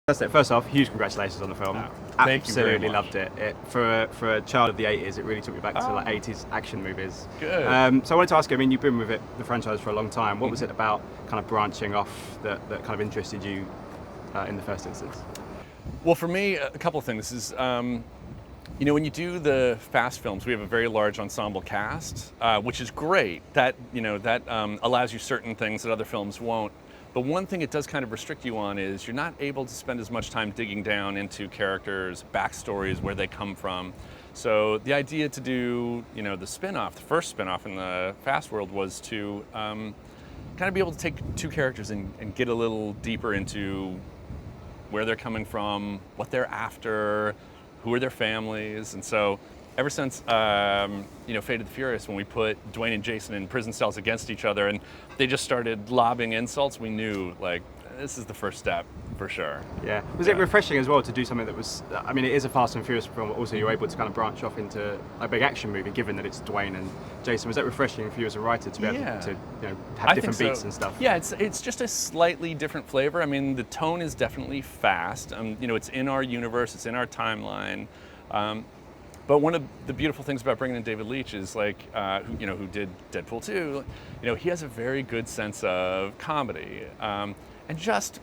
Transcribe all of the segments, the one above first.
That's it. First off, huge congratulations on the film. Thank you very Absolutely much. loved it. For a child of the 80s, it really took me back to like 80s action movies. Good. So I wanted to ask you, I mean, you've been with the franchise for a long time. What was it about kind of branching off that kind of interested you in the first instance? Well, for me, a couple of things. Is when you do the Fast films, we have a very large ensemble cast, which is great. That allows you certain things that other films won't. But one thing it does kind of restrict you on is you're not able to spend as much time digging down into characters' backstories, where they come from. So the idea to do, the spin-off, the first spin-off in the Fast world was to kind of be able to take two characters and get a little deeper into where they're coming from, what they're after, who are their families. And so ever since, Fate of the Furious, when we put Dwayne and Jason in prison cells against each other and they just started lobbing insults, we knew, like, this is the first step, for sure. Yeah. Was it refreshing as well to do something that was, I mean, it is a Fast and Furious film, but also you're able to kind of branch off into a big action movie, given that it's Dwayne and Jason. Was that refreshing for you as a writer to be able to have different beats and stuff? Yeah, it's just a slightly different flavor. I mean, the tone is definitely fast. It's in our universe, it's in our timeline. But one of the beautiful things about bringing in David Leitch is who did Deadpool 2, he has a very good sense of comedy. And just,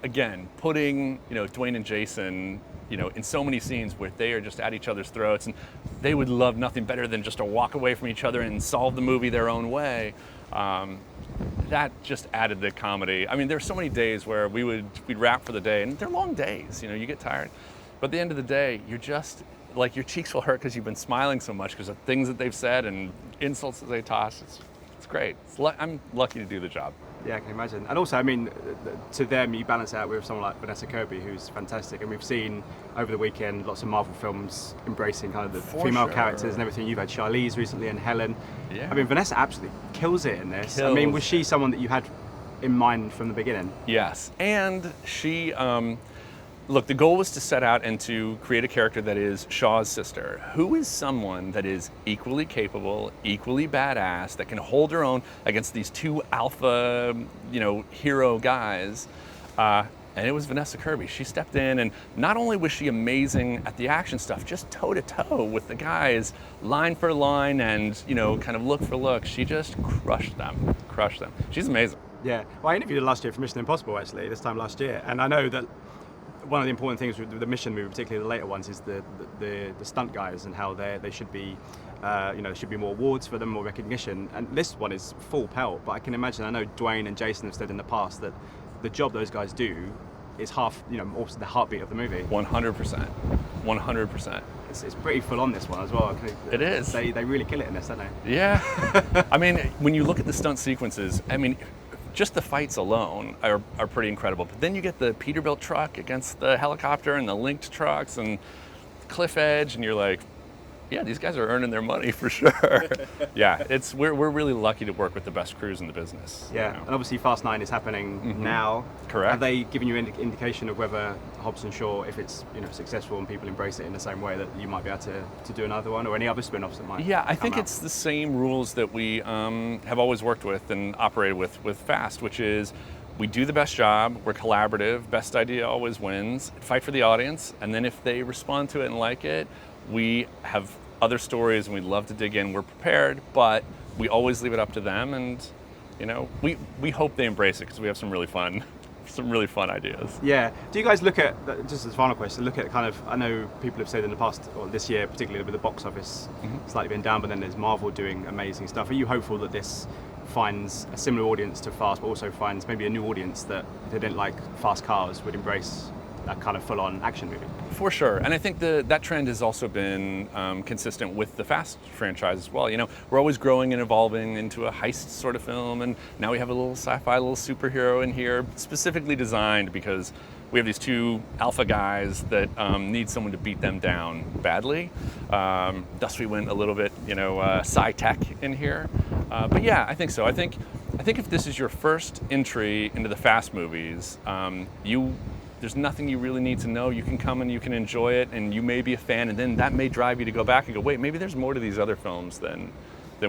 again, putting, Dwayne and Jason, in so many scenes where they are just at each other's throats and they would love nothing better than just to walk away from each other and solve the movie their own way. That just added the comedy. I mean, there's so many days where we'd wrap for the day, and they're long days, you get tired. But at the end of the day, you're just, like, your cheeks will hurt because you've been smiling so much because of things that they've said and insults that they toss. It's great. I'm lucky to do the job. Yeah, I can imagine. And also, I mean, to them, you balance it out with someone like Vanessa Kirby, who's fantastic. And we've seen over the weekend lots of Marvel films embracing kind of the female characters and everything. You've had Charlize recently and Helen. Yeah. I mean, Vanessa absolutely kills it in this. I mean, was she someone that you had in mind from the beginning? Yes. And she... Look, the goal was to set out and to create a character that is Shaw's sister, who is someone that is equally capable, equally badass, that can hold her own against these two alpha, hero guys. And it was Vanessa Kirby. She stepped in, and not only was she amazing at the action stuff, just toe-to-toe with the guys, line for line and, kind of look for look. She just crushed them. She's amazing. Yeah. Well, I interviewed her last year for Mission Impossible, actually, this time last year. And I know that one of the important things with the Mission movie, particularly the later ones, is the stunt guys and how they should be, there should be more awards for them, more recognition. And this one is full pelt, but I can imagine, I know Dwayne and Jason have said in the past that the job those guys do is half, also the heartbeat of the movie. 100%. 100%. It's pretty full on this one as well. It is. They really kill it in this, don't they? Yeah. I mean, when you look at the stunt sequences, just the fights alone are pretty incredible. But then you get the Peterbilt truck against the helicopter and the linked trucks and cliff edge, and you're like, yeah, these guys are earning their money for sure. Yeah, we're really lucky to work with the best crews in the business. Yeah, and obviously Fast 9 is happening now. Correct. Have they given you any indication of whether Hobbs and Shaw, if it's successful and people embrace it in the same way, that you might be able to do another one, or any other spin-offs that might? Yeah, I think it's the same rules that we have always worked with and operated with Fast, which is we do the best job, we're collaborative, best idea always wins, fight for the audience, and then if they respond to it and like it, we have other stories and we'd love to dig in. We're prepared, but we always leave it up to them, and we hope they embrace it because we have some really fun ideas. Yeah. Do you guys look at, just as a final question, look at kind of, I know people have said in the past, or this year particularly with the box office slightly been down, but then there's Marvel doing amazing stuff. Are you hopeful that this finds a similar audience to Fast, but also finds maybe a new audience that if they didn't like fast cars would embrace a kind of full-on action movie? For sure, and I think that trend has also been consistent with the Fast franchise as well. We're always growing and evolving into a heist sort of film, and now we have a little sci-fi, a little superhero in here, specifically designed because we have these two alpha guys that need someone to beat them down badly. Thus we went a little bit, sci-tech in here. But yeah, I think so. I think if this is your first entry into the Fast movies, there's nothing you really need to know. You can come and you can enjoy it, and you may be a fan, and then that may drive you to go back and go, wait, maybe there's more to these other films than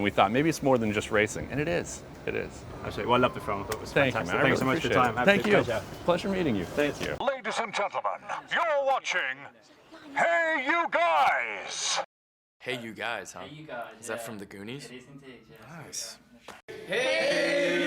we thought. Maybe it's more than just racing, and it is. Absolutely. Well, I love the film. I thought it was fantastic. Thank you so much for your time. Thank you. Pleasure. Pleasure meeting you. Thank you. Ladies and gentlemen, you're watching Hey You Guys! Hey You Guys, huh? Hey, you guys. Is that from the Goonies? It is indeed, yes. Nice. Hey,